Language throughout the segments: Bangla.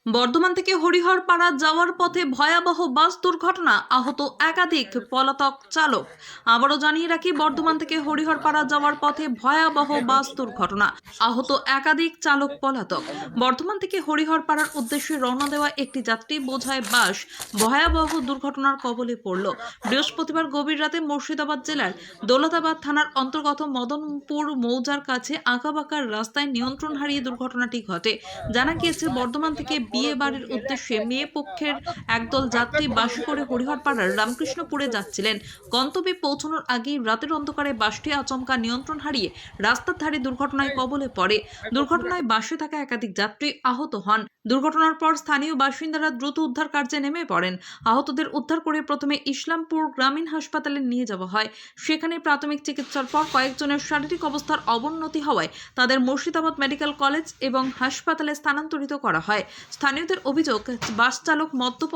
বর্ধমান থেকে হরিহরপাড়া যাওয়ার পথে ভয়াবহ বাস দুর্ঘটনা, আহত একাধিক পলাতক চালক। আবারও জানিয়ে রাখি, বর্ধমান থেকে হরিহরপাড়া যাওয়ার পথে ভয়াবহ বাস দুর্ঘটনা, আহত একাধিক চালক পলাতক। বর্ধমান থেকে হরিহরপাড়ার উদ্দেশ্যে রওনা দেওয়া একটি যাত্রী বোঝাই বাস ভয়াবহ দুর্ঘটনার কবলে পড়ল। বৃহস্পতিবার গভীর রাতে মুর্শিদাবাদ জেলার দৌলতাবাদ থানার অন্তর্গত মদনপুর মৌজার কাছে আঁকাবাঁকার রাস্তায় নিয়ন্ত্রণ হারিয়ে দুর্ঘটনাটি ঘটে। জানা গিয়েছে, বর্ধমান থেকে বিয়ে বাড়ির উদ্দেশ্যে মেয়ে পক্ষের একদল যাত্রী বাসে করে হরিহরপাড়ার রামকৃষ্ণপুরে যাচ্ছিলেন। গন্তব্যে পৌঁছানোর আগেই রাতের অন্ধকারে বাসটি আচমকা নিয়ন্ত্রণ হারিয়ে রাস্তার ধারে দুর্ঘটনায় কবলে পড়ে। দুর্ঘটনায় বাসে থাকা একাধিক যাত্রী আহত হন। দুর্ঘটনার পর স্থানীয় বাসিন্দারা দ্রুত উদ্ধার কার্যে নেমে পড়েন। আহতদের উদ্ধার করে প্রথমে ইসলামপুর গ্রামীণ হাসপাতালে নিয়ে যাওয়া হয়। সেখানে প্রাথমিক চিকিৎসার পর কয়েকজনের শারীরিক অবস্থার অবনতি হওয়ায় তাদের মুর্শিদাবাদ মেডিকেল কলেজ এবং হাসপাতালে স্থানান্তরিত করা হয়। স্থানীয়দের অভিযোগ, বাস চালক মদ্যপ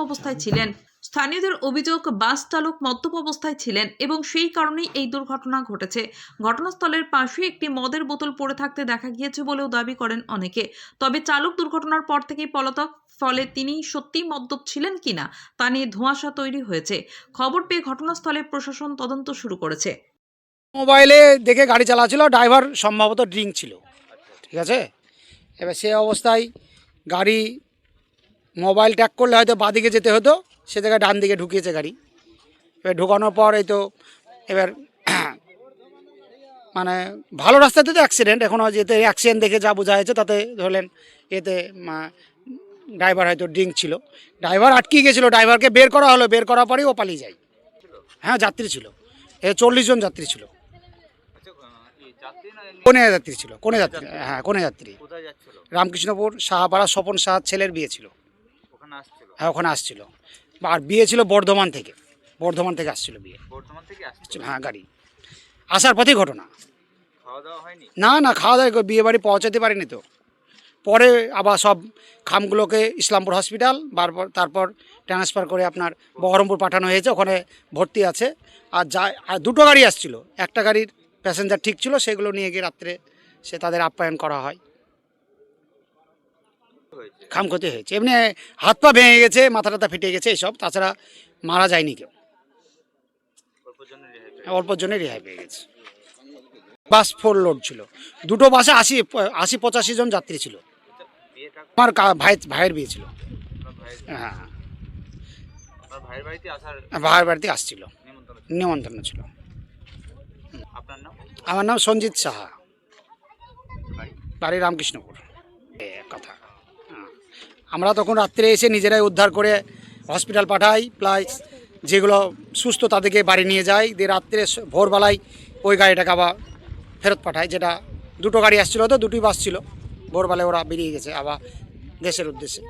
অবস্থায় ছিলেন এবং সেই কারণেই এই দুর্ঘটনা ঘটেছে। ঘটনাস্থলের পাশে একটি মদের বোতল পড়ে থাকতে দেখা গিয়েছে বলেও দাবি করেন অনেকে। তবে চালক দুর্ঘটনার পর থেকেই পলাতক, ফলে তিনি সত্যিই মদ্যপ ছিলেন কিনা তা নিয়ে ধোঁয়াশা তৈরি হয়েছে। খবর পেয়ে ঘটনাস্থলে প্রশাসন তদন্ত শুরু করেছে। মোবাইলে দেখে গাড়ি চালাচ্ছিল, ড্রাইভার সম্ভবত ড্রিঙ্ক ছিল, ঠিক আছে। এবার সে অবস্থায় গাড়ি মোবাইল ট্যাগ করলে হয়তো বাঁদিকে যেতে হতো, সে জায়গায় ডান দিকে ঢুকিয়েছে গাড়ি। এবার ঢোকানোর পর এই তো এবার মানে ভালো রাস্তাতে তো অ্যাক্সিডেন্ট, এখনও যেতে অ্যাক্সিডেন্ট দেখে যা বোঝা হয়েছে তাতে ধরলেন এতে ড্রাইভার হয়তো ড্রিঙ্ক ছিল। ড্রাইভার আটকে গেছিলো, ড্রাইভারকে বের করা হলো, বের করার পরেই ও পালিয়ে যায়। হ্যাঁ, যাত্রী ছিল, 40 জন যাত্রী ছিল। কোনে যাত্রী ছিল, কোনে যাত্রী, হ্যাঁ কোনে যাত্রী। রামকৃষ্ণপুর সাহাপাড়া স্বপন সাহার ছেলের বিয়ে ছিল, হ্যাঁ ওখানে আসছিল। আর বিয়ে ছিল বর্ধমান থেকে আসছিল বিয়ে, হ্যাঁ গাড়ি আসার পথেই ঘটনা। না না, খাওয়া দাওয়া, বিয়ে বাড়ি পৌঁছাতে পারিনি তো। পরে আবার সব খামগুলোকে ইসলামপুর হসপিটাল, তারপর ট্রান্সফার করে আপনার বহরমপুর পাঠানো হয়েছে, ওখানে ভর্তি আছে। আর দুটো গাড়ি আসছিল, একটা গাড়ির প্যাসেঞ্জার ঠিক ছিল, সেগুলো নিয়ে গিয়ে রাত্রে সে তাদের আপ্যায়ন করা হয়। খামক্ষতি হয়েছে, এমনি হাত পা ভেঙে গেছে, মাথা টাথা ফেটে গেছে এইসব, তাছাড়া মারা যায়নি কেউ, অল্পর জন্য রেহাই পেয়ে গেছে। বাস 4 লোড ছিল, দুটো বাসে 80-85 জন যাত্রী ছিল। আমার ভাইয়ের বিয়ে ছিল, হ্যাঁ ভাইয়ের বাড়িতে আসছিল, নিমন্ত্রণ ছিল। আমার নাম সঞ্জিত সাহা, বাড়ি রামকৃষ্ণপুর। কথা, আমরা তখন রাত্রে এসে নিজেরাই উদ্ধার করে হসপিটাল পাঠাই, প্লাস যেগুলো সুস্থ তাদেরকে বাড়ি নিয়ে যাই, দিয়ে রাত্রে ভোরবেলায় ওই গাড়িটাকে আবার ফেরত পাঠাই। যেটা দুটো গাড়ি আসছিলো, তো দুটোই বাস ছিল, ভোরবেলায় ওরা বেরিয়ে গেছে আবার দেশের উদ্দেশ্যে।